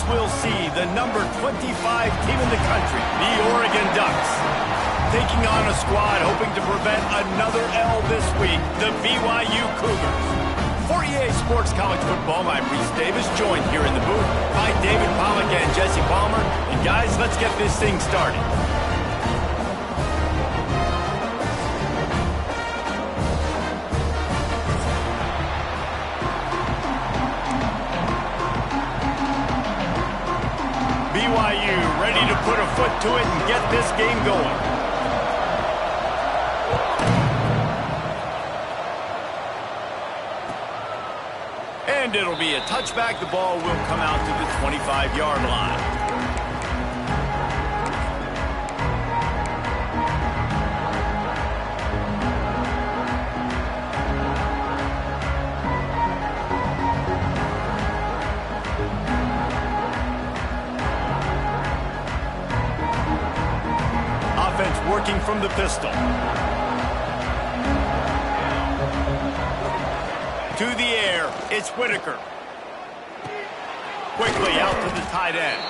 we'll see the number 25 team in the country, the Oregon Ducks, taking on a squad hoping to prevent another L this week, the BYU Cougars. For EA Sports College Football, I'm Reese Davis, joined here in the booth by David Pollack and Jesse Palmer. And guys, let's get this thing started. BYU ready to put a foot to it and get this game going. And it'll be a touchback. The ball will come out to the 25-yard line. Working from the pistol. To the air, it's Whitaker. Quickly out to the tight end.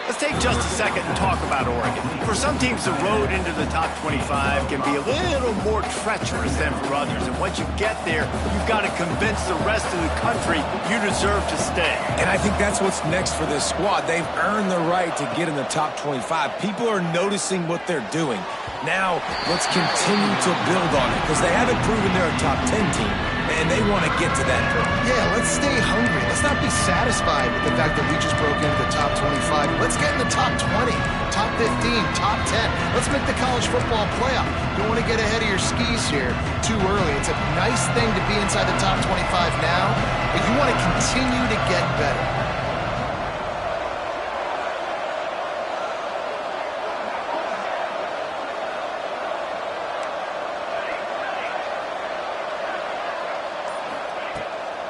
Let's take just a second and talk about Oregon. For some teams, the road into the top 25 can be a little more treacherous than for others. And once you get there, you've got to convince the rest of the country you deserve to stay. And I think that's what's next for this squad. They've earned the right to get in the top 25. People are noticing what they're doing. Now, let's continue to build on it because they haven't proven they're a top 10 team, and they want to get to that point. Yeah, let's stay hungry. Let's not be satisfied with the fact that we just broke into the top 25. Let's get in the top 20, top 15, top 10. Let's make the college football playoff. You don't want to get ahead of your skis here too early. It's a nice thing to be inside the top 25 now, but you want to continue to get better.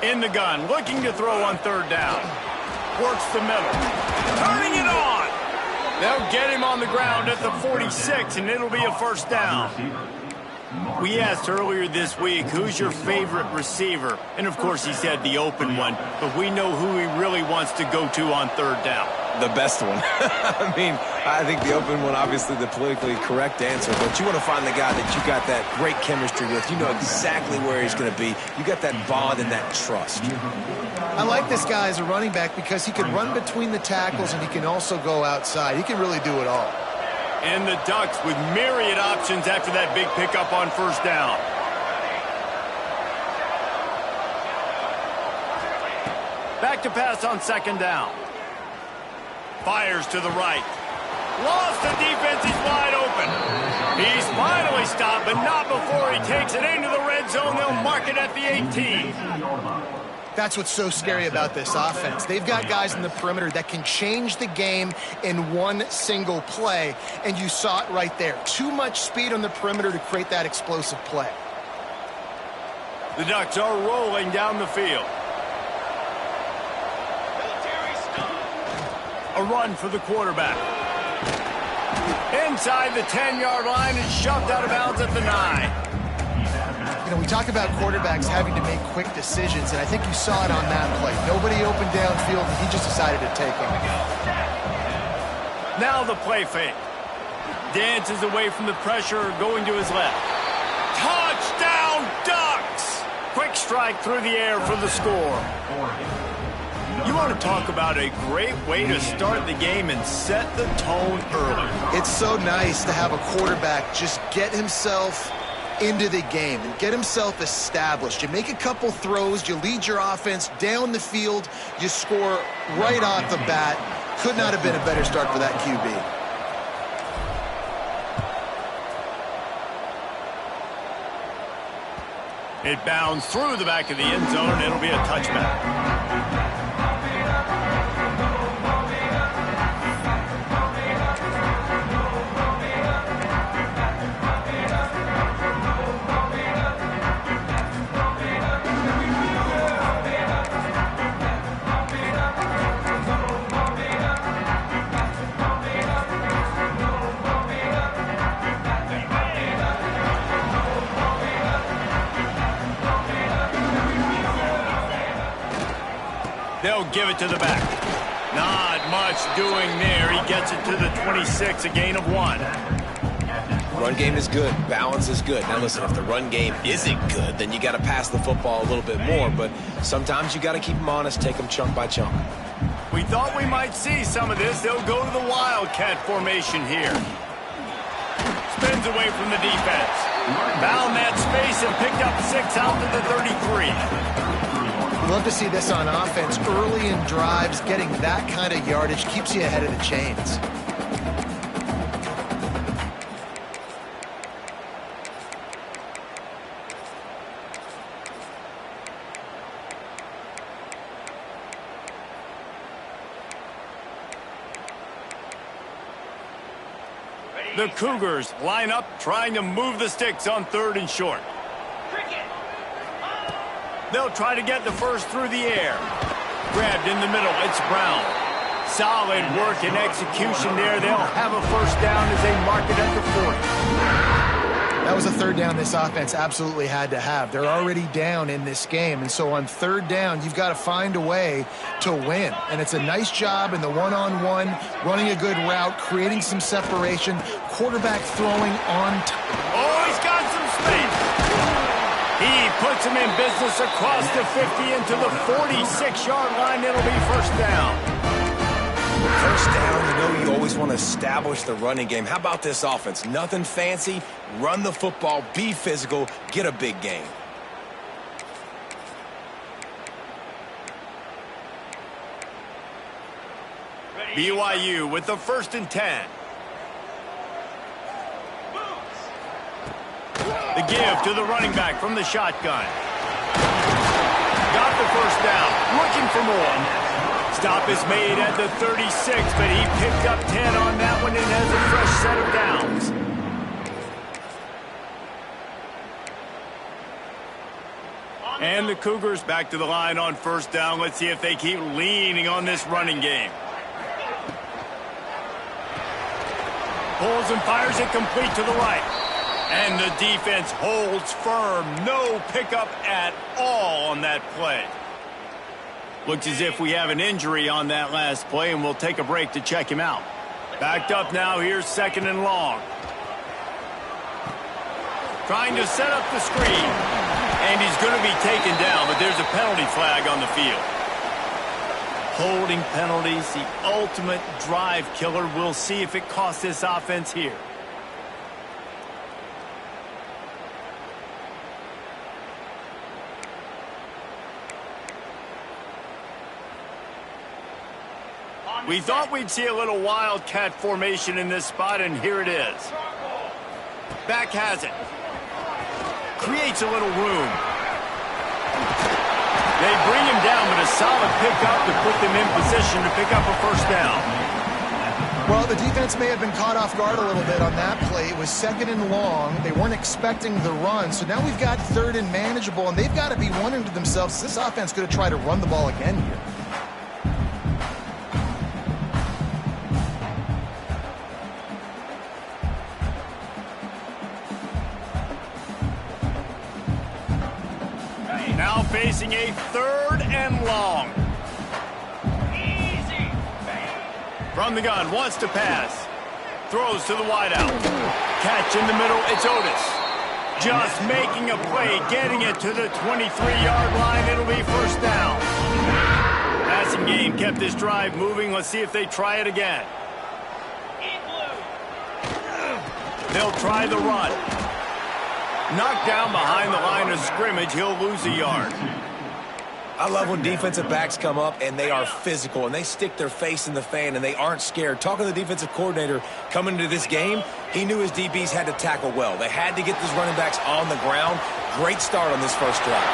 In the gun, looking to throw on third down. Works the middle. Turning it on. They'll get him on the ground at the 46, and it'll be a first down. We asked earlier this week, who's your favorite receiver? And, of course, he said the open one. But we know who he really wants to go to on third down. The best one. I mean, I think the open one, obviously the politically correct answer, but you want to find the guy that you got that great chemistry with. You know exactly where he's going to be. You got that bond and that trust. I like this guy as a running back because he can run between the tackles and he can also go outside. He can really do it all. And the Ducks with myriad options after that big pickup on first down. Back to pass on second down. Fires to the right. Lost the defense. He's wide open. He's finally stopped, but not before he takes it into the red zone. They'll mark it at the 18. That's what's so scary about this offense. They've got guys in the perimeter that can change the game in one single play, and you saw it right there. Too much speed on the perimeter to create that explosive play. The Ducks are rolling down the field. A run for the quarterback. Inside the 10-yard line and shoved out of bounds at the 9. You know, we talk about quarterbacks having to make quick decisions, and I think you saw it on that play. Nobody opened downfield, and he just decided to take him. Now the play fake. Dances away from the pressure, going to his left. Touchdown, Ducks! Quick strike through the air for the score. You want to talk about a great way to start the game and set the tone early. It's so nice to have a quarterback just get himself into the game and get himself established. You make a couple throws, you lead your offense down the field, you score right off the bat. Could not have been a better start for that QB. It bounds through the back of the end zone, and it'll be a touchback. They'll give it to the back. Not much doing there. He gets it to the 26, a gain of 1. Run game is good. Balance is good. Now listen, if the run game isn't good, then you got to pass the football a little bit more. But sometimes you got to keep them honest, take them chunk by chunk. We thought we might see some of this. They'll go to the Wildcat formation here. Spins away from the defense. Found that space and picked up 6 out to the 33. Love to see this on offense. Early in drives, getting that kind of yardage keeps you ahead of the chains. The Cougars line up, trying to move the sticks on 3rd and short. They'll try to get the first through the air. Grabbed in the middle, it's Brown. Solid work and execution there. They'll have a first down as they mark it at the 40. That was a 3rd down this offense absolutely had to have. They're already down in this game, and so on 3rd down, you've got to find a way to win. And it's a nice job in the one-on-one, running a good route, creating some separation, quarterback throwing on time. Oh, he's got some space. He puts him in business across the 50 into the 46-yard line. It'll be first down. First down, you know you always want to establish the running game. How about this offense? Nothing fancy. Run the football, be physical, get a big gain. BYU with the 1st and 10. The give to the running back from the shotgun. Got the first down. Looking for more. Stop is made at the 36, but he picked up 10 on that one and has a fresh set of downs. And the Cougars back to the line on first down. Let's see if they keep leaning on this running game. Pulls and fires it complete to the right. And the defense holds firm. No pickup at all on that play. Looks as if we have an injury on that last play, and we'll take a break to check him out. Backed up now, here's 2nd and long. Trying to set up the screen. And he's going to be taken down, but there's a penalty flag on the field. Holding penalties, the ultimate drive killer. We'll see if it costs this offense here. We thought we'd see a little Wildcat formation in this spot, and here it is. Back has it. Creates a little room. They bring him down, but a solid pickup to put them in position to pick up a first down. Well, the defense may have been caught off guard a little bit on that play. It was 2nd and long. They weren't expecting the run, so now we've got 3rd and manageable, and they've got to be wondering to themselves, is this offense going to try to run the ball again here? Now facing a 3rd and long. Easy. From the gun, wants to pass. Throws to the wideout. Catch in the middle, it's Otis. Just making a play, getting it to the 23-yard line. It'll be first down. Passing game kept this drive moving. Let's see if they try it again. They'll try the run. Knocked down behind the line of scrimmage, he'll lose a yard. I love when defensive backs come up and they are physical and they stick their face in the fan and they aren't scared. Talking to the defensive coordinator coming into this game, he knew his DBs had to tackle well. They had to get these running backs on the ground. Great start on this first drive.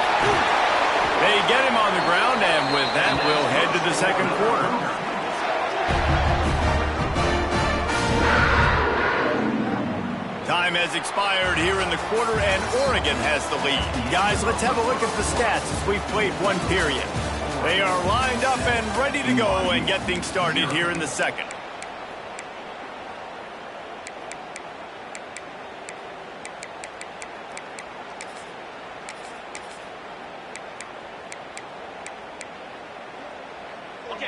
They get him on the ground, and with that, we'll head to the 2nd quarter. Time has expired here in the quarter, and Oregon has the lead. Guys, let's have a look at the stats as we've played one period. They are lined up and ready to go and get things started here in the 2nd.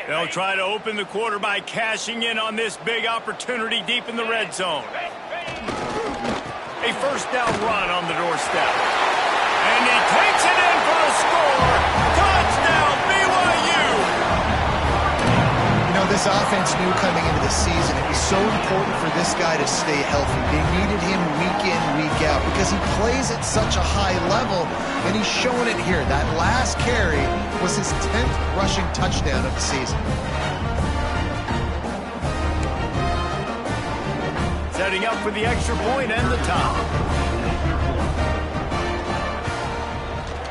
They'll try to open the quarter by cashing in on this big opportunity deep in the red zone. A first down run on the doorstep. And he takes it in for a score. Touchdown, BYU! You know, this offense knew coming into the season it was so important for this guy to stay healthy. They needed him week in, week out because he plays at such a high level, and he's showing it here. That last carry was his 10th rushing touchdown of the season. Setting up for the extra point and the top.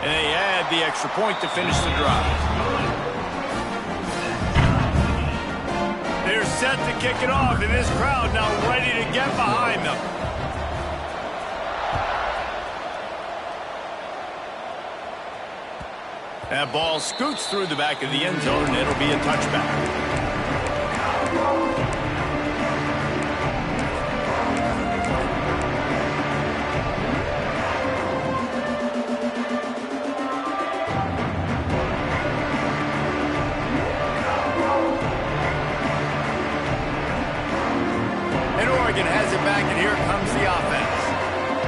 And they add the extra point to finish the drive. They're set to kick it off, and this crowd now ready to get behind them. That ball scoots through the back of the end zone, and it'll be a touchback. Has it back, and here comes the offense.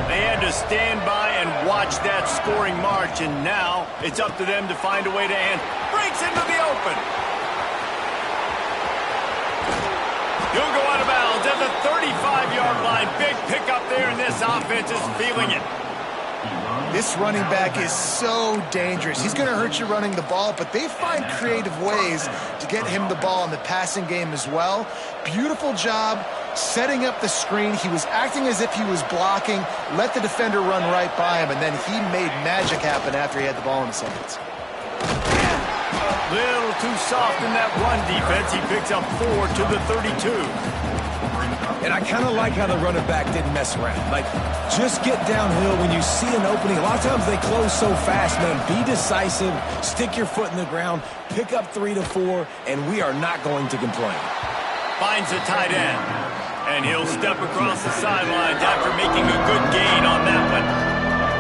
They had to stand by and watch that scoring march, and now it's up to them to find a way to end. Breaks into the open. He'll go out of bounds at the 35-yard line. Big pickup there, and this offense is feeling it. This running back is so dangerous. He's going to hurt you running the ball, but they find creative ways to get him the ball in the passing game as well. Beautiful job setting up the screen. He was acting as if he was blocking, let the defender run right by him, and then he made magic happen after he had the ball in his hands. Little too soft in that run defense. He picks up 4 to the 32. And I kind of like how the running back didn't mess around. Like, just get downhill when you see an opening. A lot of times they close so fast, man. Be decisive, stick your foot in the ground, pick up 3 to 4, and we are not going to complain. Finds a tight end, and he'll step across the sidelines after making a good gain on that one.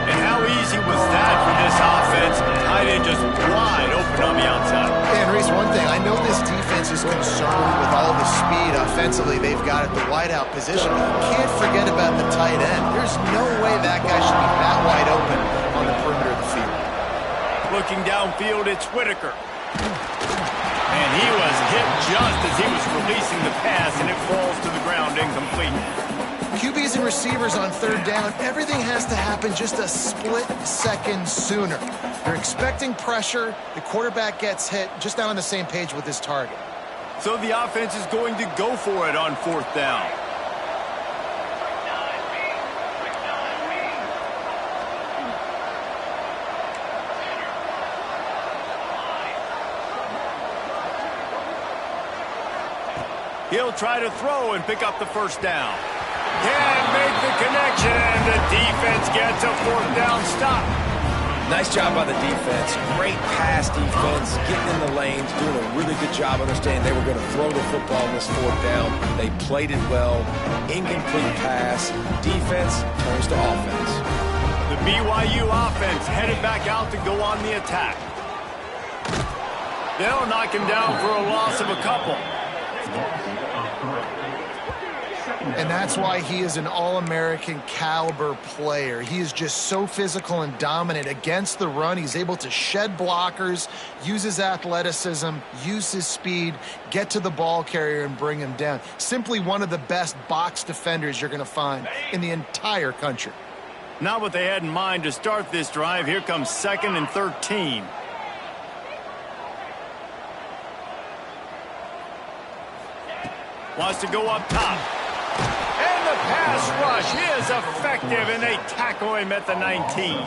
And how easy was that for this offense? Tight end just wide open on the outside. And Reese, one thing, I know this defense is concerned with all the speed offensively they've got at the wideout position. Can't forget about the tight end. There's no way that guy should be that wide open on the perimeter of the field. Looking downfield, it's Whitaker. And he was hit just as he was releasing the pass, and it falls to the ground incomplete. QBs and receivers on third down, everything has to happen just a split second sooner. They're expecting pressure. The quarterback gets hit, just not on the same page with his target. So the offense is going to go for it on fourth down. He'll try to throw and pick up the first down. Can't make the connection, and the defense gets a fourth down stop. Nice job by the defense. Great pass defense, getting in the lanes, doing a really good job understanding they were going to throw the football on this fourth down. They played it well. Incomplete pass. Defense turns to offense. The BYU offense headed back out to go on the attack. They'll knock him down for a loss of a couple. And that's why he is an All-American caliber player. He is just so physical and dominant against the run. He's able to shed blockers, use his athleticism, use his speed, get to the ball carrier and bring him down. Simply one of the best box defenders you're going to find in the entire country. Not what they had in mind to start this drive. Here comes 2nd and 13. Wants to go up top. And the pass rush is effective, and they tackle him at the 19.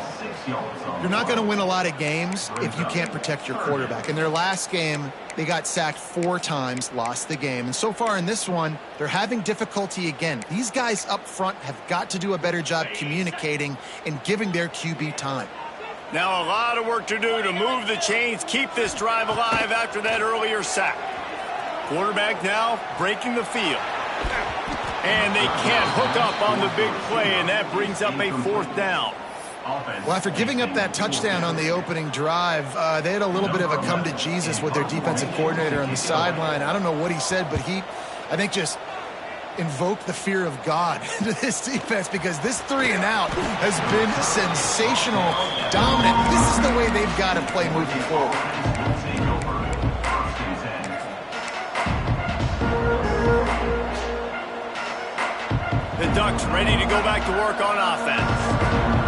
You're not going to win a lot of games if you can't protect your quarterback. In their last game, they got sacked 4 times, lost the game. And so far in this one, they're having difficulty again. These guys up front have got to do a better job communicating and giving their QB time. Now a lot of work to do to move the chains, keep this drive alive after that earlier sack. Quarterback now breaking the field. And they can't hook up on the big play, and that brings up a fourth down. Well, after giving up that touchdown on the opening drive, they had a little bit of a come to Jesus with their defensive coordinator on the sideline. I don't know what he said, but he, I think, just invoked the fear of God into this defense, because this 3-and-out has been sensational, dominant. This is the way they've got to play moving forward. The Ducks ready to go back to work on offense.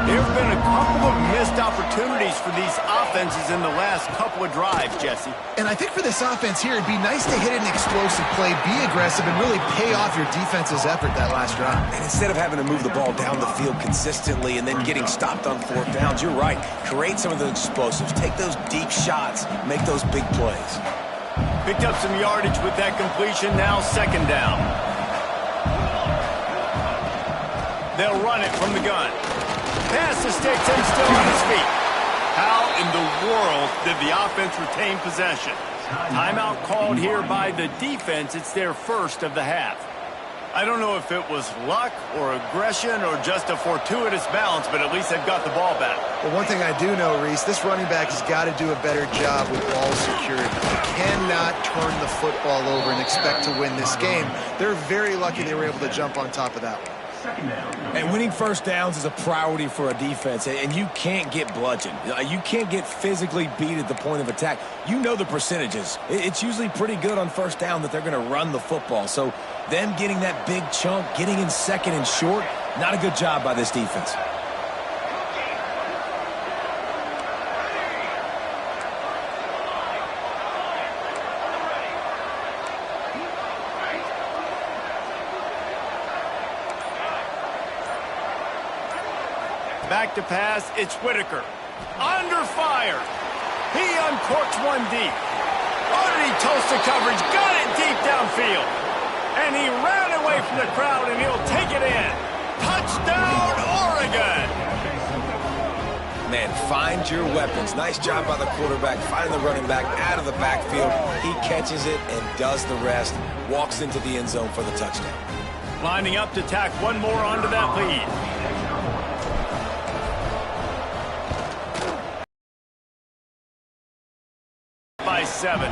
There have been a couple of missed opportunities for these offenses in the last couple of drives, Jesse. And I think for this offense here, it'd be nice to hit an explosive play, be aggressive, and really pay off your defense's effort that last drive. And instead of having to move the ball down the field consistently and then getting stopped on fourth downs, you're right. Create some of those explosives. Take those deep shots. Make those big plays. Picked up some yardage with that completion. Now second down. They'll run it from the gun. Pass to sticks and still on his feet. How in the world did the offense retain possession? Timeout called here by the defense. It's their first of the half. I don't know if it was luck or aggression or just a fortuitous balance, but at least they've got the ball back. Well, one thing I do know, Reese, this running back has got to do a better job with ball security. You cannot turn the football over and expect to win this game. They're very lucky they were able to jump on top of that one. And winning first downs is a priority for a defense, and you can't get bludgeoned. You can't get physically beat at the point of attack. You know the percentages. It's usually pretty good on first down that they're going to run the football. So them getting that big chunk, getting in second and short, not a good job by this defense. Back to pass, it's Whitaker. Under fire. He uncorks one deep. Oh, did he toast the coverage? Got it deep downfield. And he ran away from the crowd, and he'll take it in. Touchdown, Oregon. Man, find your weapons. Nice job by the quarterback, finding the running back out of the backfield. He catches it and does the rest. Walks into the end zone for the touchdown. Lining up to tack one more onto that lead. By 7.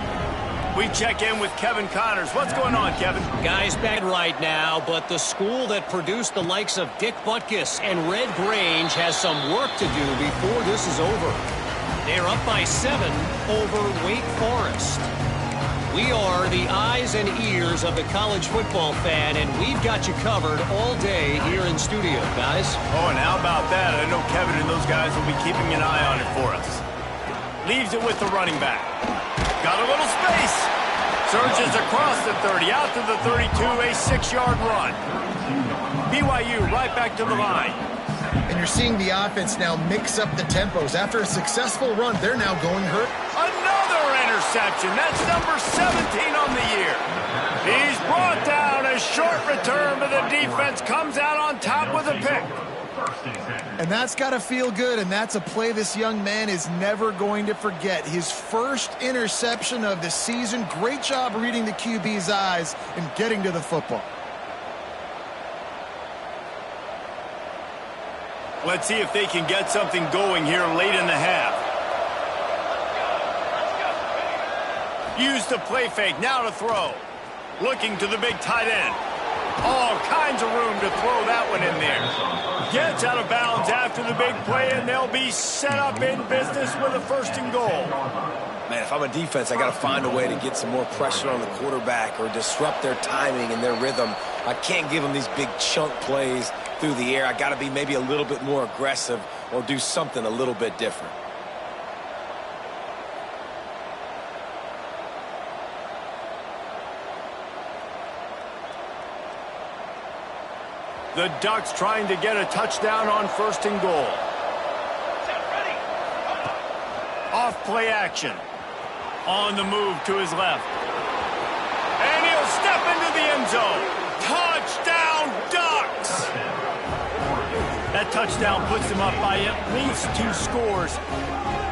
We check in with Kevin Connors. What's going on, Kevin? Guys, bad right now, but the school that produced the likes of Dick Butkus and Red Grange has some work to do before this is over. They're up by 7 over Wake Forest. We are the eyes and ears of the college football fan, and we've got you covered all day here in studio, guys. Oh, and how about that? I know Kevin and those guys will be keeping an eye on it for us. Leaves it with the running back. Got a little space. Surges across the 30, out to the 32, a 6-yard run. BYU right back to the line. And you're seeing the offense now mix up the tempos. After a successful run, they're now going hurt. Another interception. That's number 17 on the year. He's brought down. A short return, but the defense comes out on top with a pick. And that's got to feel good, and that's a play this young man is never going to forget. His first interception of the season. Great job reading the QB's eyes and getting to the football. Let's see if they can get something going here late in the half. Use the play fake, now to throw. Looking to the big tight end. All kinds of room to throw that one in there. Gets out of bounds after the big play, and they'll be set up in business with a 1st and goal. Man, if I'm a defense, I got to find a way to get some more pressure on the quarterback or disrupt their timing and their rhythm. I can't give them these big chunk plays through the air. I got to be maybe a little bit more aggressive or do something a little bit different. The Ducks trying to get a touchdown on 1st and goal. Off play action. On the move to his left. And he'll step into the end zone. Touchdown, Ducks! That touchdown puts them up by at least 2 scores.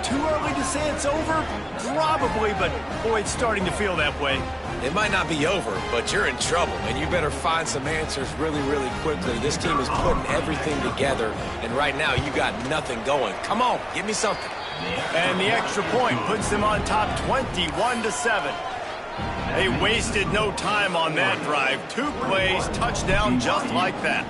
Too early to say it's over? Probably, but boy, it's starting to feel that way. It might not be over, but you're in trouble, and you better find some answers really, really quickly. This team is putting everything together, and right now you got nothing going. Come on, give me something. And the extra point puts them on top 21-7. They wasted no time on that drive. 2 plays, touchdown just like that.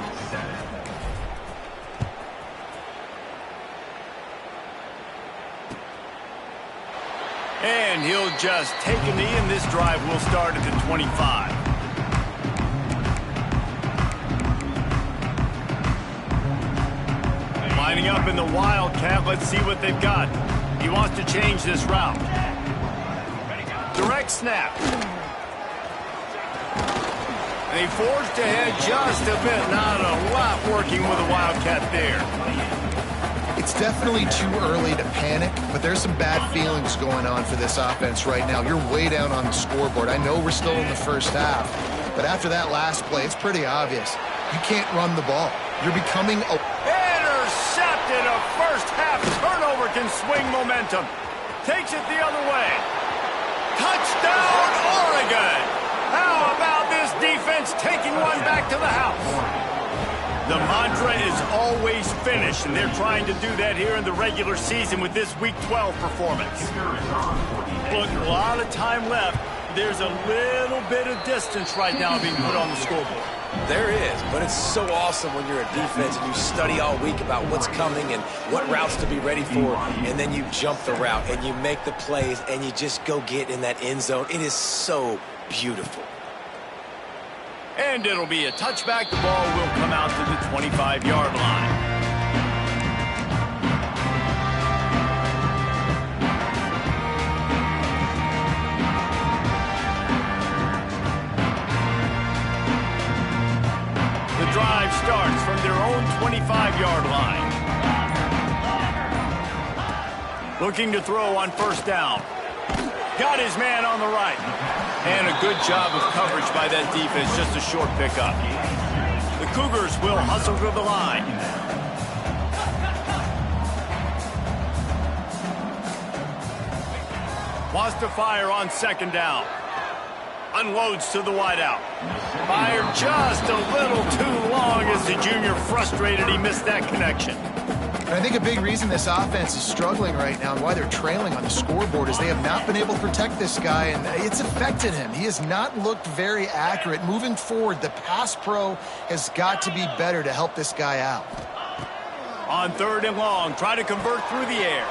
And he'll just take a knee, and this drive will start at the 25. Lining up in the Wildcat, let's see what they've got. He wants to change this route. Direct snap. And he forged ahead just a bit. Not a lot working with the Wildcat there. It's definitely too early to panic, but there's some bad feelings going on for this offense right now. You're way down on the scoreboard. I know we're still in the first half, but after that last play, it's pretty obvious. You can't run the ball. You're becoming a... Intercepted. A first half turnover can swing momentum. Takes it the other way. Touchdown, Oregon. How about this defense taking one back to the house? The mantra is always finish, and they're trying to do that here in the regular season with this Week 12 performance. Look, a lot of time left. There's a little bit of distance right now being put on the scoreboard. There is, but it's so awesome when you're a defense and you study all week about what's coming and what routes to be ready for, and then you jump the route and you make the plays and you just go get in that end zone. It is so beautiful. And it'll be a touchback. The ball will come out to the 25-yard line. The drive starts from their own 25-yard line. Looking to throw on first down. Got his man on the right. And a good job of coverage by that defense, just a short pickup. The Cougars will hustle to the line. Wants to fire on second down. Unloads to the wideout. Fired just a little too long as the junior frustrated he missed that connection. And I think a big reason this offense is struggling right now and why they're trailing on the scoreboard is they have not been able to protect this guy, and it's affected him. He has not looked very accurate. Moving forward, the pass pro has got to be better to help this guy out. On third and long, try to convert through the air.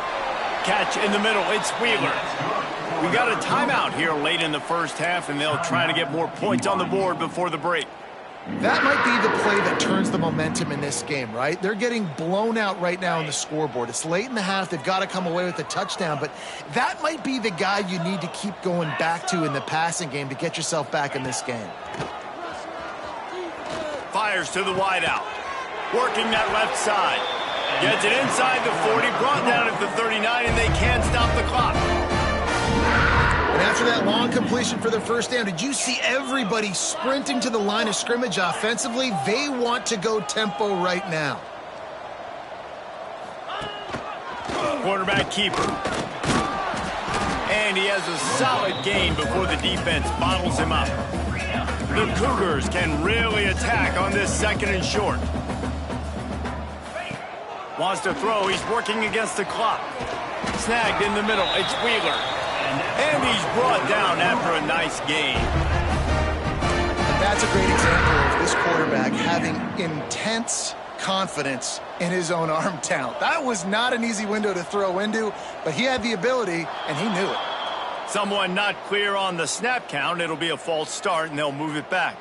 Catch in the middle, it's Wheeler. We got a timeout here late in the first half, and they'll try to get more points on the board before the break. That might be the play that turns the momentum in this game, right? They're getting blown out right now on the scoreboard. It's late in the half. They've got to come away with a touchdown, but that might be the guy you need to keep going back to in the passing game to get yourself back in this game. Fires to the wideout. Working that left side. Gets it inside the 40, brought down at the 39, and they can't stop the clock. And after that long completion for their first down, did you see everybody sprinting to the line of scrimmage offensively? They want to go tempo right now. Quarterback keeper. And he has a solid gain before the defense bottles him up. The Cougars can really attack on this second and short. Wants to throw. He's working against the clock. Snagged in the middle. It's Wheeler. And he's brought down after a nice gain. And that's a great example of this quarterback having intense confidence in his own arm talent. That was not an easy window to throw into, but he had the ability, and he knew it. Someone not clear on the snap count. It'll be a false start, and they'll move it back.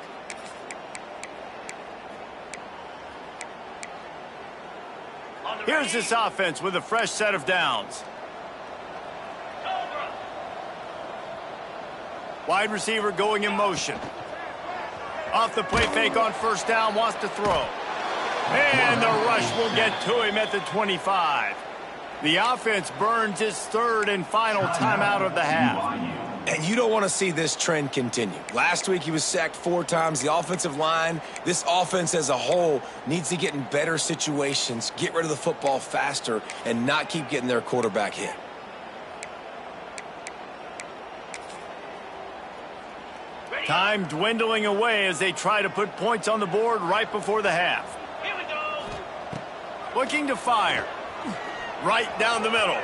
Here's this offense with a fresh set of downs. Wide receiver going in motion. Off the play fake on first down, wants to throw. And the rush will get to him at the 25. The offense burns its third and final timeout of the half. And you don't want to see this trend continue. Last week he was sacked 4 times. The offensive line, this offense as a whole, needs to get in better situations, get rid of the football faster, and not keep getting their quarterback hit. Time dwindling away as they try to put points on the board right before the half. Here we go. Looking to fire. Right down the middle.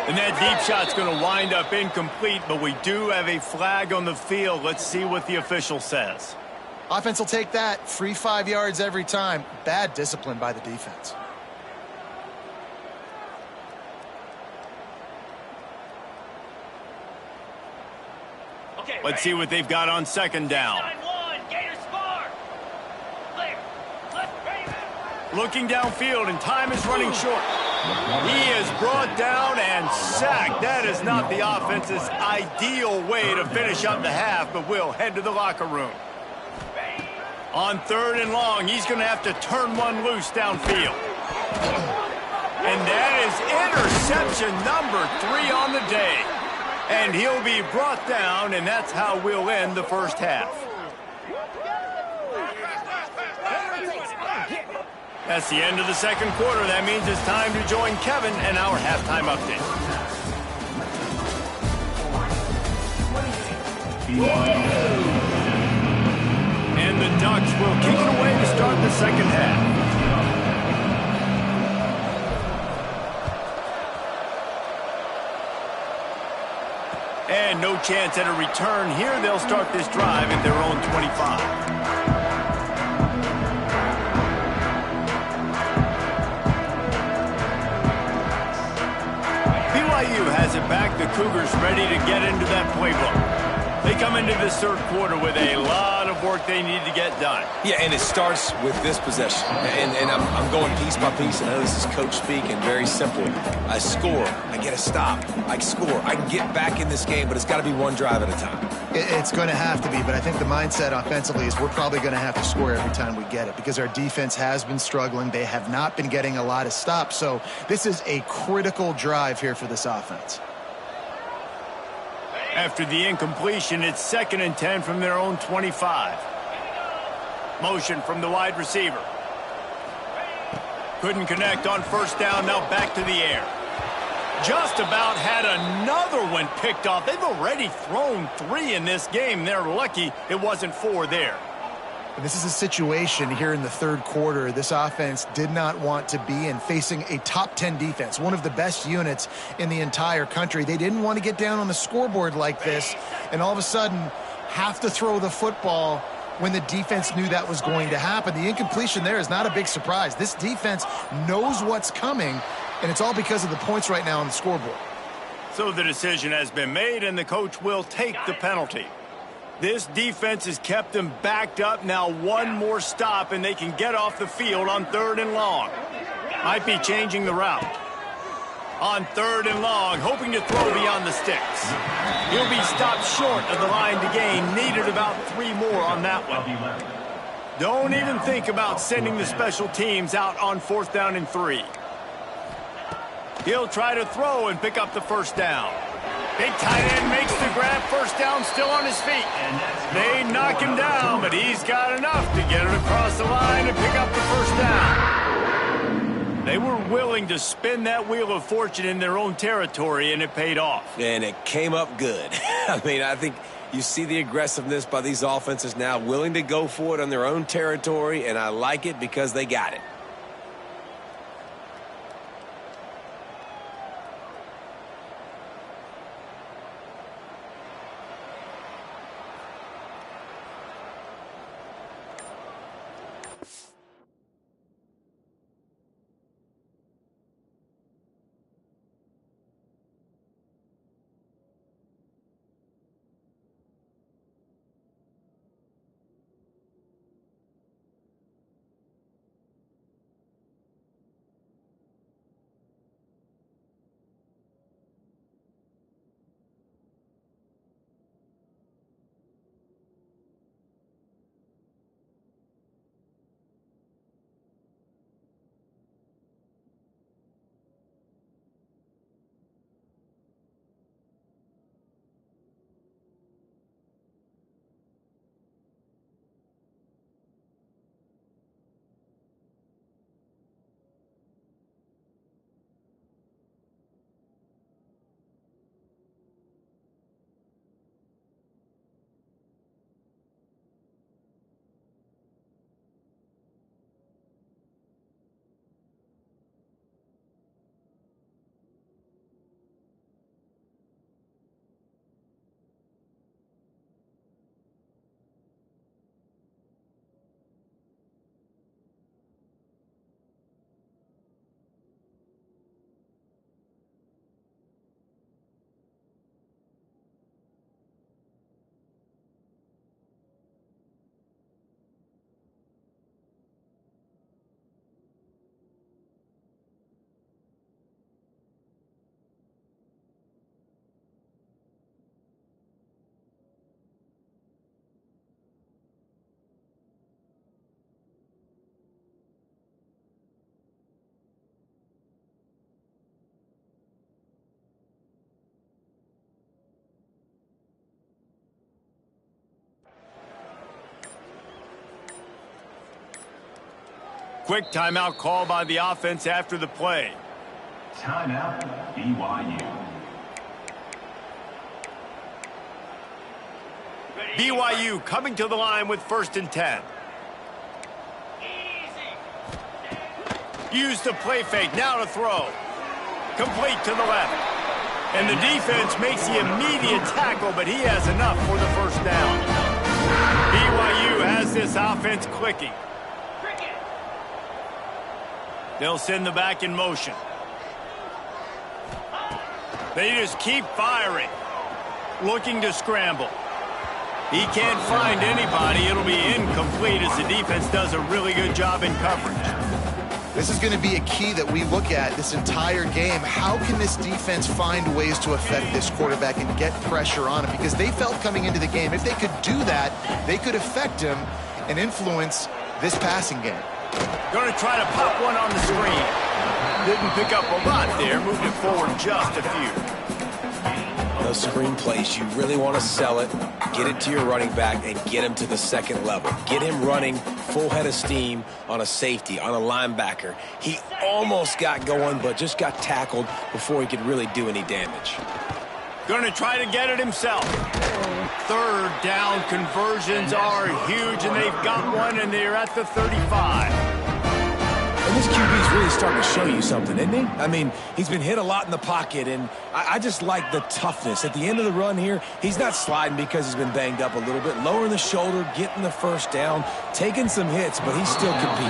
And that deep shot's going to wind up incomplete, but we do have a flag on the field. Let's see what the official says. Offense will take that. Free 5 yards every time. Bad discipline by the defense. Let's see what they've got on second down. Looking downfield, and time is running short. He is brought down and sacked. That is not the offense's ideal way to finish up the half, but we'll head to the locker room. On 3rd and long, he's going to have to turn one loose downfield. And that is interception number 3 on the day. And he'll be brought down, and that's how we'll end the first half. That's the end of the second quarter. That means it's time to join Kevin and our halftime update. And the Ducks will kick it away to start the second half. And no chance at a return here. They'll start this drive at their own 25. BYU has it back. The Cougars ready to get into that playbook. They come into this third quarter with a lot of work they need to get done. Yeah, and it starts with this possession. And I'm going piece by piece. I know this is coach speak and very simple. I score. I get a stop. I score. I can get back in this game, but it's got to be one drive at a time. It's going to have to be, but I think the mindset offensively is we're probably going to have to score every time we get it because our defense has been struggling. They have not been getting a lot of stops. So this is a critical drive here for this offense. After the incompletion, it's 2nd and 10 from their own 25. Motion from the wide receiver. Couldn't connect on first down, now back to the air. Just about had another one picked off. They've already thrown 3 in this game. They're lucky it wasn't 4 there. This is a situation here in the third quarter this offense did not want to be in, facing a top 10 defense, one of the best units in the entire country. They didn't want to get down on the scoreboard like this and all of a sudden have to throw the football when the defense knew that was going to happen. The incompletion there is not a big surprise. This defense knows what's coming, and it's all because of the points right now on the scoreboard. So the decision has been made, and the coach will take the penalty. This defense has kept them backed up. Now one more stop, and they can get off the field on 3rd and long. Might be changing the route. On 3rd and long, hoping to throw beyond the sticks. He'll be stopped short of the line to gain. Needed about 3 more on that one. Don't even think about sending the special teams out on 4th down and 3. He'll try to throw and pick up the first down. Big tight end makes the grab. First down, still on his feet. They knock him down, but he's got enough to get it across the line and pick up the first down. They were willing to spin that wheel of fortune in their own territory, and it paid off. And it came up good. I mean, I think you see the aggressiveness by these offenses now, willing to go for it on their own territory, and I like it because they got it. Quick timeout call by the offense after the play. Timeout, BYU. BYU coming to the line with 1st and 10. Use the play fake, now to throw. Complete to the left. And the defense makes the immediate tackle, but he has enough for the 1st down. BYU has this offense clicking. They'll send the back in motion. They just keep firing. Looking to scramble. He can't find anybody. It'll be incomplete as the defense does a really good job in coverage. This is going to be a key that we look at this entire game. How can this defense find ways to affect this quarterback and get pressure on him? Because they felt coming into the game, if they could do that, they could affect him and influence this passing game. Going to try to pop one on the screen. Didn't pick up a lot there. Moved it forward just a few. Those screen plays, you really want to sell it, get it to your running back, and get him to the 2nd level. Get him running full head of steam on a safety, on a linebacker. He almost got going, but just got tackled before he could really do any damage. Going to try to get it himself. 3rd down conversions are huge, and they've got one, and they're at the 35. And this QB is really starting to show you something, isn't he? I mean, he's been hit a lot in the pocket, and I just like the toughness. At the end of the run here, he's not sliding because he's been banged up a little bit. Lowering the shoulder, getting the 1st down, taking some hits, but he's still competing.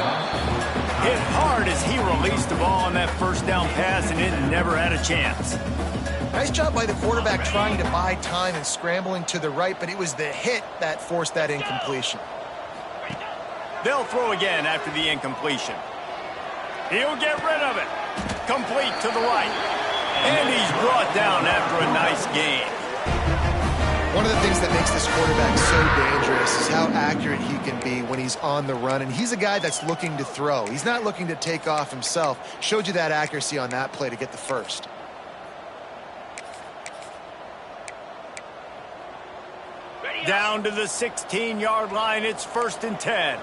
Hit hard as he released the ball on that 1st down pass, and it never had a chance. Nice job by the quarterback trying to buy time and scrambling to the right, but it was the hit that forced that incompletion. They'll throw again after the incompletion. He'll get rid of it. Complete to the right. And he's brought down after a nice gain. One of the things that makes this quarterback so dangerous is how accurate he can be when he's on the run. And he's a guy that's looking to throw. He's not looking to take off himself. Showed you that accuracy on that play to get the 1st. Down to the 16-yard line. It's 1st and 10.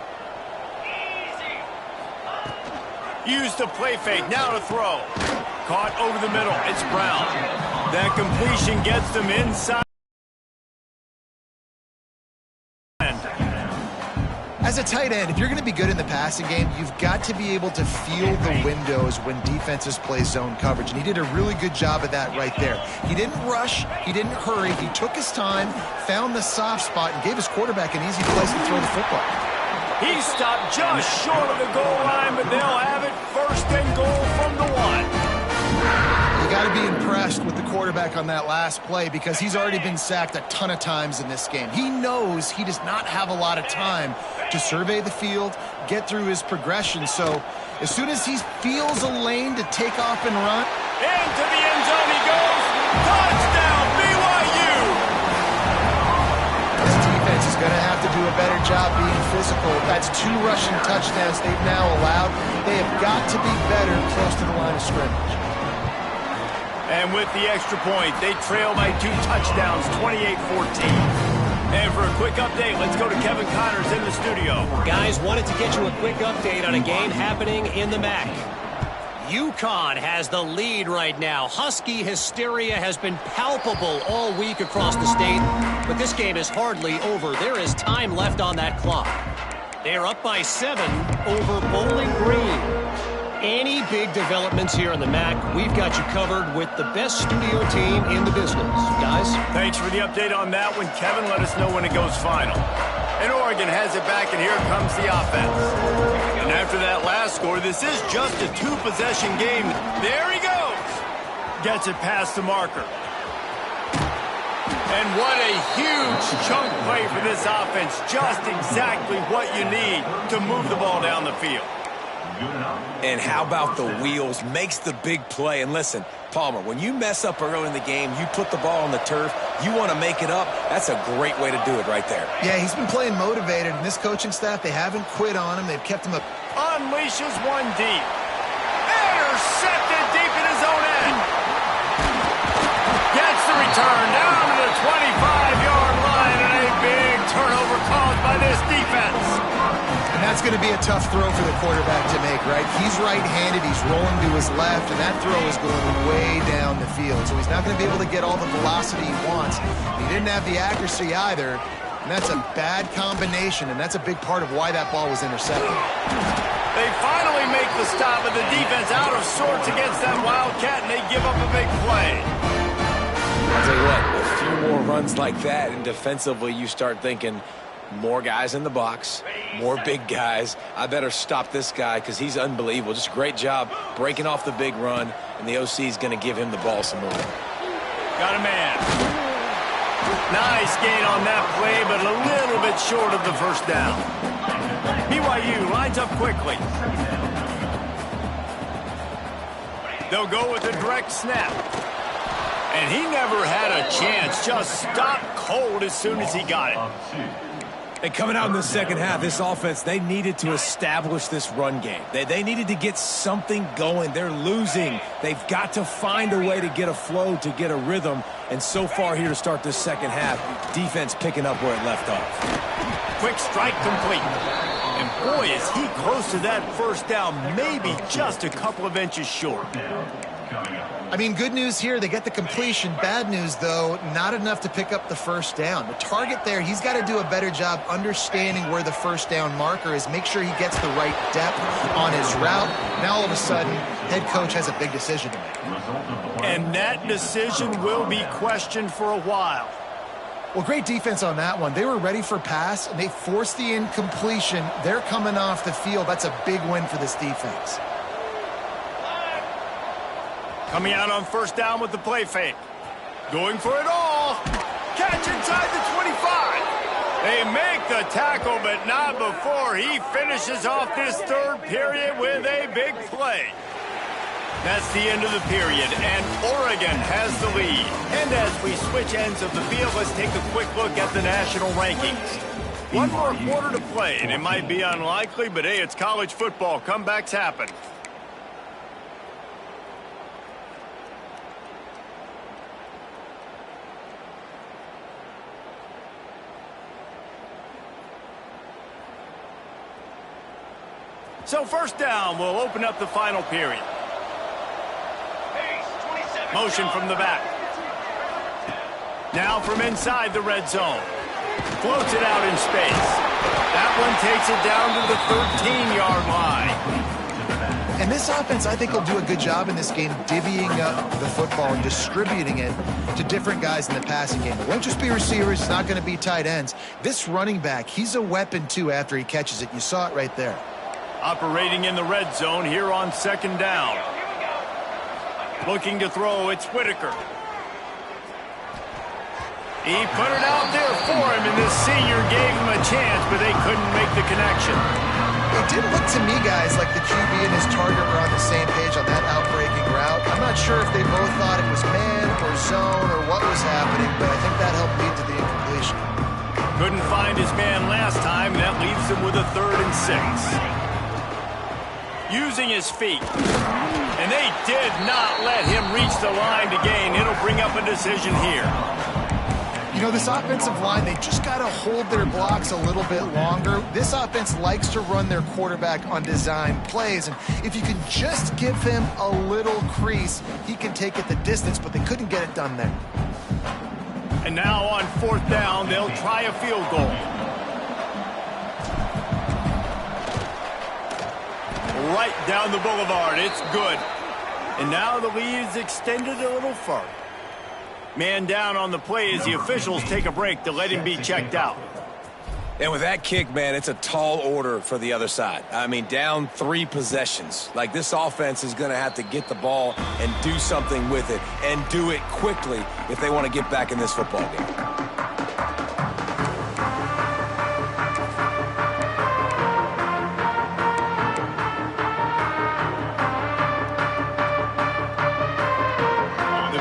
Use the play fake, now to throw. Caught over the middle, it's Brown. That completion gets them inside. As a tight end, if you're going to be good in the passing game, you've got to be able to feel the windows when defenses play zone coverage. And he did a really good job of that right there. He didn't rush, he didn't hurry, he took his time, found the soft spot, and gave his quarterback an easy place to throw the football. He stopped just short of the goal line, but they'll have it 1st and goal from the 1. You got to be impressed with the quarterback on that last play because he's already been sacked a ton of times in this game. He knows he does not have a lot of time to survey the field, get through his progression. So as soon as he feels a lane to take off and run. Into the end zone he goes. Touchdown, BYU! This defense is going to have to do a better job being physical. That's 2 rushing touchdowns they've now allowed. They have got to be better close to the line of scrimmage. And with the extra point, they trail by 2 touchdowns, 28-14. And for a quick update, let's go to Kevin Connors in the studio. Guys, wanted to get you a quick update on a game happening in the MAC. UConn has the lead right now. Husky hysteria has been palpable all week across the state, but this game is hardly over. There is time left on that clock. They're up by 7 over Bowling Green. Any big developments here in the MAC, we've got you covered with the best studio team in the business. Guys? Thanks for the update on that one, Kevin. Let us know when it goes final. And Oregon has it back, and here comes the offense. And after that last score, this is just a 2-possession game. There he goes. Gets it past the marker. And what a huge chunk play for this offense. Just exactly what you need to move the ball down the field. And how about the wheels? Makes the big play. And listen, Palmer, when you mess up early in the game, you put the ball on the turf, you want to make it up, that's a great way to do it right there. Yeah, he's been playing motivated, and this coaching staff, they haven't quit on him. They've kept him up. Unleashes one deep. Intercepted deep in his own end. Gets the return down to the 25-yard line, and a big turnover caused by this defense. And that's That's going to be a tough throw for the quarterback to make, right? He's right-handed, he's rolling to his left, and that throw is going way down the field. So he's not going to be able to get all the velocity he wants. He didn't have the accuracy either, and that's a bad combination, and that's a big part of why that ball was intercepted. They finally make the stop, but the defense out of sorts against that Wildcat, and they give up a big play. I'll tell you what, a few more runs like that, and defensively you start thinking, more guys in the box, more big guys. I better stop this guy because he's unbelievable. Just a great job breaking off the big run, and the OC is going to give him the ball some more. Got a man. Nice gain on that play, but a little bit short of the first down. BYU lines up quickly. They'll go with a direct snap. And he never had a chance. Just stopped cold as soon as he got it. And coming out in the second half, this offense, they needed to establish this run game. They needed to get something going. They're losing. They've got to find a way to get a flow, to get a rhythm. And so far here to start this second half, defense picking up where it left off. Quick strike complete. And boy, is he close to that first down, maybe just a couple of inches short. I mean, good news here, they get the completion. Bad news, though, not enough to pick up the first down. The target there, he's got to do a better job understanding where the first down marker is, make sure he gets the right depth on his route. Now, all of a sudden, head coach has a big decision to make. And that decision will be questioned for a while. Well, great defense on that one. They were ready for pass, and they forced the incompletion. They're coming off the field. That's a big win for this defense. Coming out on first down with the play fake. Going for it all. Catch inside the 25. They make the tackle, but not before he finishes off this third period with a big play. That's the end of the period, and Oregon has the lead. And as we switch ends of the field, let's take a quick look at the national rankings. One more quarter to play, and it might be unlikely, but hey, it's college football. Comebacks happen. So first down will open up the final period. Motion from the back. Now from inside the red zone. Floats it out in space. That one takes it down to the 13-yard line. And this offense, I think, will do a good job in this game divvying up the football and distributing it to different guys in the passing game. It won't just be receivers. It's not going to be tight ends. This running back, he's a weapon, too, after he catches it. You saw it right there. Operating in the red zone here on second down. Looking to throw, it's Whitaker. He put it out there for him, and this senior gave him a chance, but they couldn't make the connection. It did look to me, guys, like the QB and his target were on the same page on that outbreaking route. I'm not sure if they both thought it was man or zone or what was happening, but I think that helped lead to the incompletion. Couldn't find his man last time, and that leaves him with a 3rd and 6. Using his feet. And they did not let him reach the line to gain. It'll bring up a decision here. You know, this offensive line, they just got to hold their blocks a little bit longer. This offense likes to run their quarterback on design plays. And if you can just give him a little crease, he can take it the distance, but they couldn't get it done there. And now on 4th down, they'll try a field goal. Right down the boulevard. It's good. And now the lead is extended a little further. Man down on the play as the officials take a break to let him be checked out. And with that kick, man, it's a tall order for the other side. I mean, down 3 possessions. Like, this offense is going to have to get the ball and do something with it, and do it quickly if they want to get back in this football game.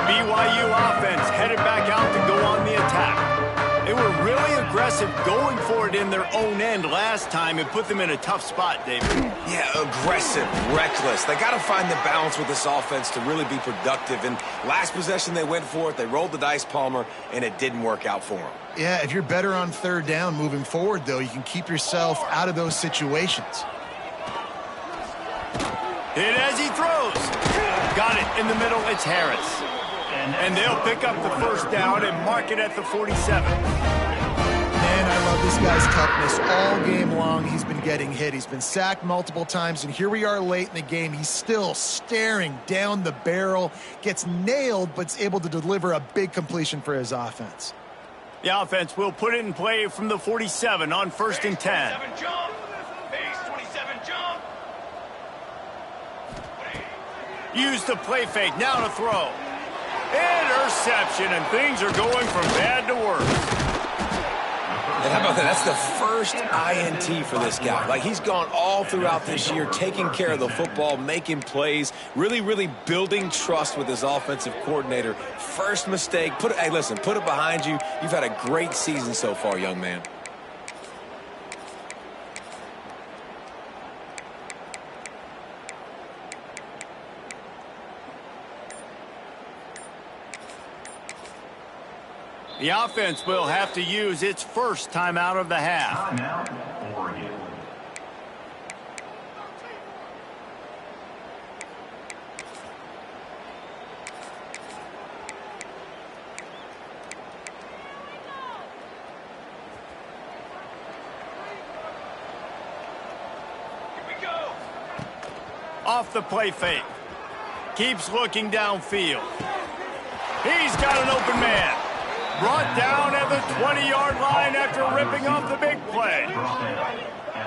BYU offense headed back out to go on the attack. They were really aggressive going going for it in their own end last time and put them in a tough spot, David. Yeah, aggressive, reckless. They got to find the balance with this offense to really be productive. And last possession they went for it, they rolled the dice, Palmer, and it didn't work out for them. Yeah, if you're better on third down moving forward, though, you can keep yourself out of those situations. Hit as he throws. Got it in the middle. It's Harris. And they'll pick up the first down and mark it at the 47. Man, I love this guy's toughness. All game long, he's been getting hit. He's been sacked multiple times, and here we are late in the game. He's still staring down the barrel, gets nailed, but is able to deliver a big completion for his offense. The offense will put it in play from the 47 on 1st and 10. 27 jump. Base 27 jump. Use the play fake. Now to throw. Interception, and things are going from bad to worse. And how about that? That's the first INT for this guy. Like, he's gone all throughout this year, taking care of the football, making plays, really building trust with his offensive coordinator. First mistake. Hey, listen, put it behind you. You've had a great season so far, young man. The offense will have to use its first timeout of the half. Timeout, Oregon. Here we go. Off the play fake. Keeps looking downfield. He's got an open man. Brought down at the 20-yard line after ripping off the big play.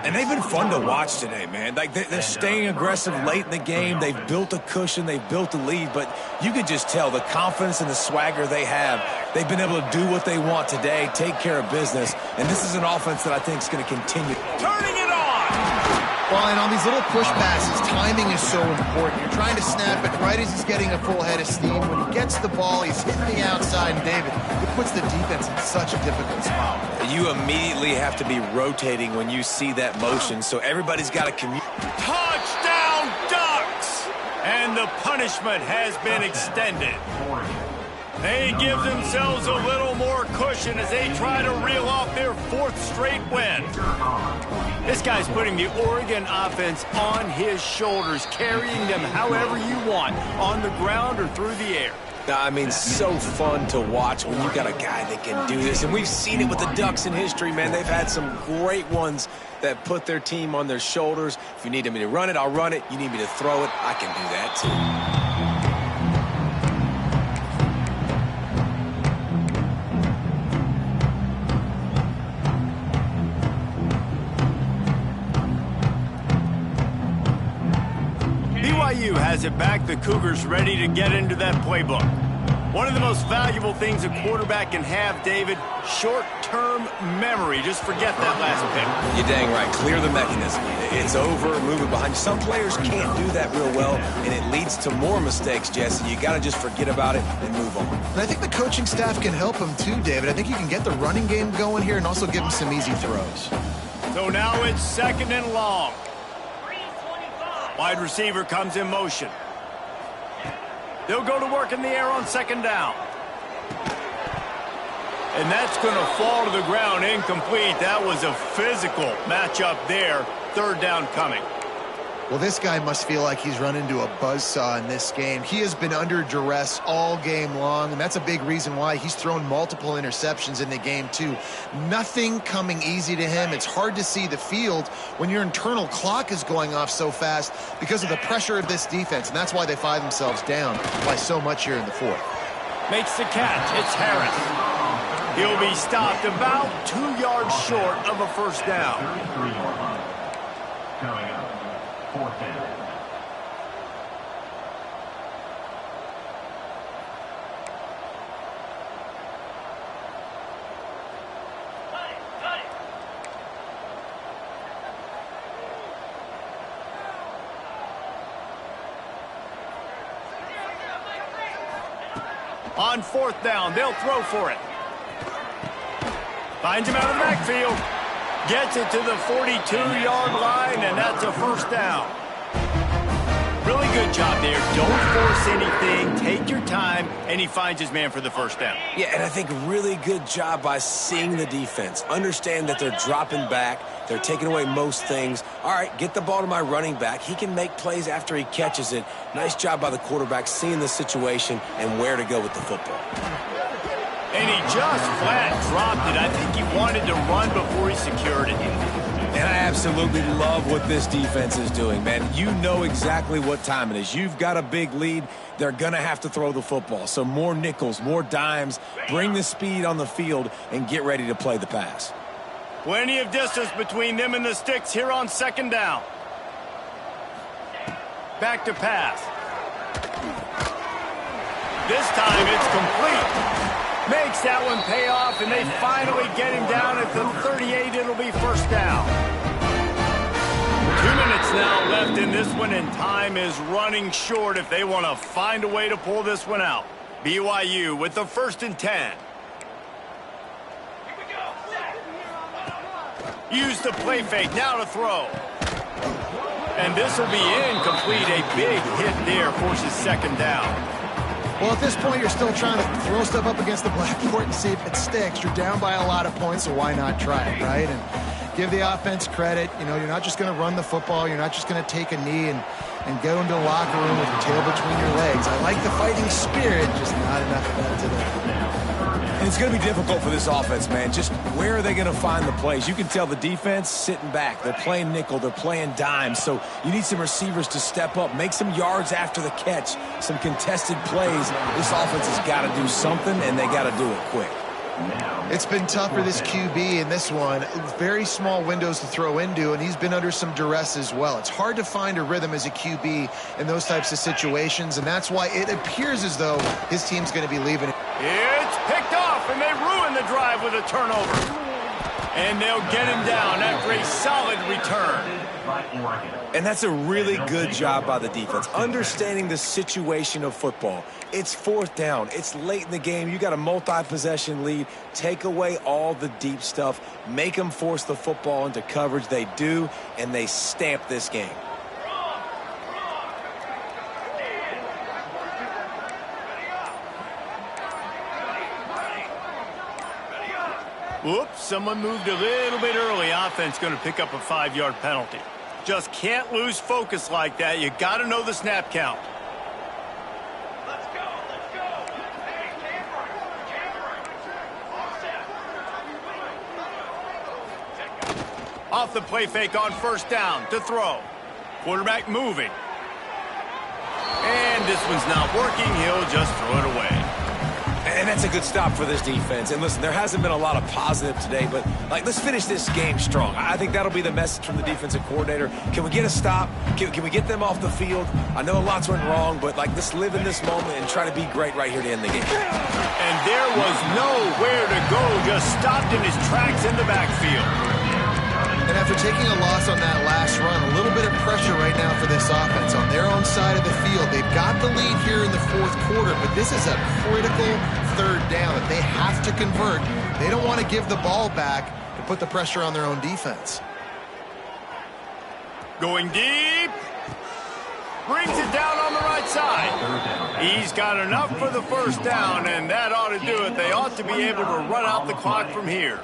And they've been fun to watch today, man. Like, they're staying aggressive late in the game. They've built a cushion. They've built a lead. But you can just tell the confidence and the swagger they have. They've been able to do what they want today, take care of business. And this is an offense that I think is going to continue. Turning it on! Well, and on these little push passes, timing is so important. You're trying to snap it right as he's getting a full head of steam. When he gets the ball, he's hitting the outside. And, David, it puts the defense in such a difficult spot. You immediately have to be rotating when you see that motion, so everybody's got to commute. Touchdown, Ducks! And the punishment has been extended. They give themselves a little more cushion as they try to reel off their 4th straight win. This guy's putting the Oregon offense on his shoulders, carrying them however you want, on the ground or through the air. I mean, so fun to watch when you got a guy that can do this. And we've seen it with the Ducks in history, man. They've had some great ones that put their team on their shoulders. If you need me to run it, I'll run it. You need me to throw it, I can do that too. BYU has it back. The Cougars ready to get into that playbook. One of the most valuable things a quarterback can have, David, short-term memory. Just forget that last pick. You're dang right. Clear the mechanism. It's over, move it behind you. Some players can't do that real well, and it leads to more mistakes, Jesse. You got to just forget about it and move on. And I think the coaching staff can help him too, David. I think you can get the running game going here and also give him some easy throws. So now it's 2nd and long. Wide receiver comes in motion. They'll go to work in the air on 2nd down. And that's going to fall to the ground incomplete. That was a physical matchup there. 3rd down coming. Well, this guy must feel like he's run into a buzzsaw in this game. He has been under duress all game long, and that's a big reason why he's thrown multiple interceptions in the game, too. Nothing coming easy to him. It's hard to see the field when your internal clock is going off so fast because of the pressure of this defense, and that's why they find themselves down by so much here in the 4th. Makes the catch. It's Harris. He'll be stopped about 2 yards short of a 1st down. Coming up, 4th down. On 4th down, they'll throw for it. Finds him out of the backfield. Gets it to the 42-yard line, and that's a first down. Really good job there. Don't force anything. Take your time, and he finds his man for the first down. Yeah, and I think really good job by seeing the defense. Understand that they're dropping back. They're taking away most things. All right, get the ball to my running back. He can make plays after he catches it. Nice job by the quarterback seeing the situation and where to go with the football. And he just flat dropped it. I think he wanted to run before he secured it. And I absolutely love what this defense is doing, man. You know exactly what time it is. You've got a big lead. They're going to have to throw the football. So more nickels, more dimes. Bring the speed on the field and get ready to play the pass. Plenty of distance between them and the sticks here on second down. Back to pass. This time it's complete. Makes that one pay off, and they finally get him down at the 38. It'll be first down. 2 minutes now left in this one, and time is running short if they want to find a way to pull this one out. BYU with the 1st and 10. Use the play fake, now to throw. And this will be incomplete. A big hit there forces second down. Well, at this point, you're still trying to throw stuff up against the blackboard and see if it sticks. You're down by a lot of points, so why not try it, right? And give the offense credit. You know, you're not just going to run the football. You're not just going to take a knee and go into the locker room with your tail between your legs. I like the fighting spirit, just not enough of that today. And it's going to be difficult for this offense, man. Just where are they going to find the plays? You can tell the defense sitting back. They're playing nickel. They're playing dime. So you need some receivers to step up, make some yards after the catch, some contested plays. This offense has got to do something, and they got to do it quick. It's been tough for this QB in this one. Very small windows to throw into, and he's been under some duress as well. It's hard to find a rhythm as a QB in those types of situations, and that's why it appears as though his team's going to be leaving. It's picked off, and they ruin the drive with a turnover. And they'll get him down after a solid return. And that's a really good job by the defense, understanding the situation of football. It's 4th down. It's late in the game. You got a multi-possession lead. Take away all the deep stuff. Make them force the football into coverage. They do, and they stamp this game. Whoops, someone moved a little bit early. Offense going to pick up a 5-yard penalty. Just can't lose focus like that. You got to know the snap count. Let's go, let's go. Hey, camera. Off the play fake on 1st down to throw. Quarterback moving. And this one's not working. He'll just throw it away. And that's a good stop for this defense. And listen, there hasn't been a lot of positive today, but let's finish this game strong. I think that'll be the message from the defensive coordinator. Can we get a stop? Can we get them off the field? I know a lot's went wrong, but let's live in this moment and try to be great right here to end the game. And there was nowhere to go, just stopped in his tracks in the backfield. And after taking a loss on that last run, a little bit of pressure right now for this offense on their own side of the field. They've got the lead here in the 4th quarter, but this is a critical 3rd down that they have to convert. They don't want to give the ball back and put the pressure on their own defense. Going deep. Brings it down on the right side. He's got enough for the first down, and that ought to do it. They ought to be able to run out the clock from here.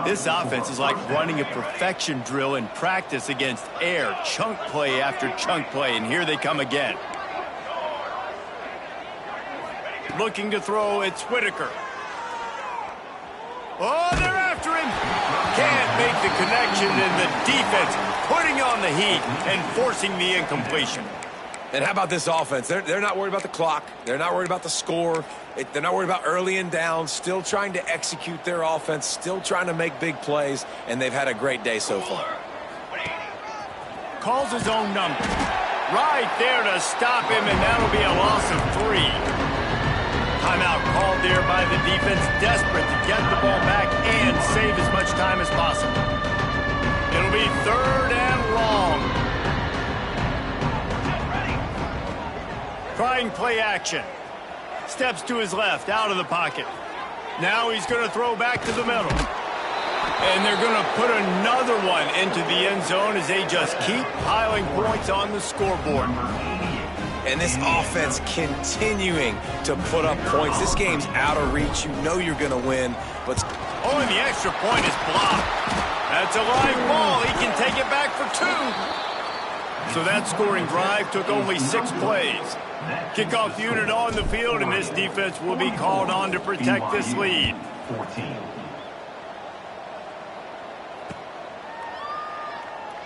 This offense is like running a perfection drill in practice against air. Chunk play after chunk play, and here they come again. Looking to throw, it's Whitaker. Oh, they're after him. Can't make the connection, and the defense putting on the heat and forcing the incompletion. And how about this offense? They're not worried about the clock. They're not worried about the score. They're not worried about early and down. Still trying to execute their offense. Still trying to make big plays. And they've had a great day so far. Calls his own number. Right there to stop him, and that'll be a loss of 3. Timeout called there by the defense. Desperate to get the ball back and save as much time as possible. It'll be 3rd and long. Trying play action. Steps to his left, out of the pocket. Now he's going to throw back to the middle. And they're going to put another one into the end zone as they just keep piling points on the scoreboard. And this offense continuing to put up points. This game's out of reach. You know you're going to win. But oh, and the extra point is blocked. That's a live ball. He can take it back for 2. So that scoring drive took only 6 plays. Kickoff unit on the field, and this defense will be called on to protect this lead.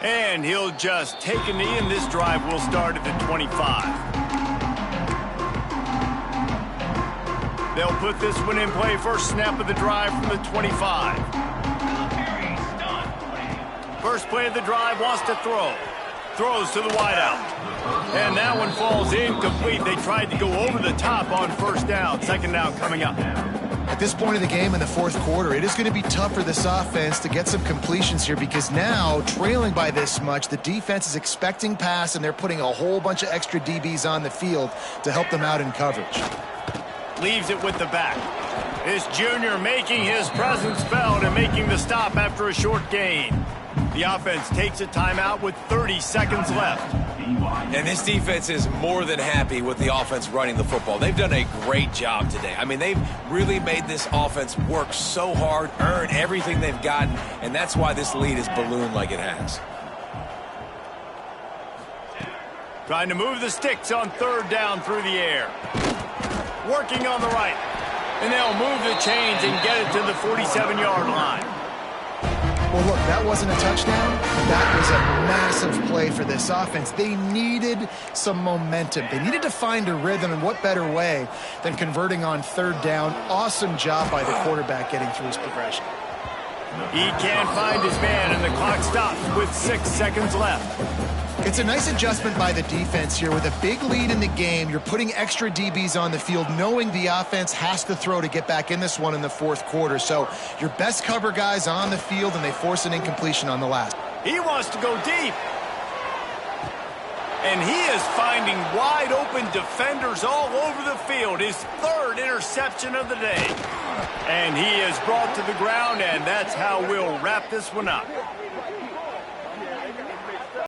And he'll just take a knee, and this drive will start at the 25. They'll put this one in play. First snap of the drive from the 25. First play of the drive, wants to throw. Throws to the wideout. And that one falls incomplete. They tried to go over the top on first down. Second down coming up. At this point of the game in the fourth quarter, it is going to be tough for this offense to get some completions here because now, trailing by this much, the defense is expecting pass, and they're putting a whole bunch of extra DBs on the field to help them out in coverage. Leaves it with the back. This junior making his presence felt and making the stop after a short gain. The offense takes a timeout with 30 seconds left. And this defense is more than happy with the offense running the football. They've done a great job today. I mean, they've really made this offense work so hard, earn everything they've gotten, and that's why this lead is ballooned like it has. Trying to move the sticks on third down through the air. Working on the right. And they'll move the chains and get it to the 47-yard line. Well, look, that wasn't a touchdown. That was a massive play for this offense. They needed some momentum. They needed to find a rhythm, and what better way than converting on third down. Awesome job by the quarterback getting through his progression. He can't find his man, and the clock stops with 6 seconds left. It's a nice adjustment by the defense here. With a big lead in the game, you're putting extra DBs on the field, knowing the offense has to throw to get back in this one in the fourth quarter. So your best cover guys on the field, and they force an incompletion on the last. He wants to go deep. And he is finding wide open defenders all over the field. His 3rd interception of the day. And he is brought to the ground, and that's how we'll wrap this one up.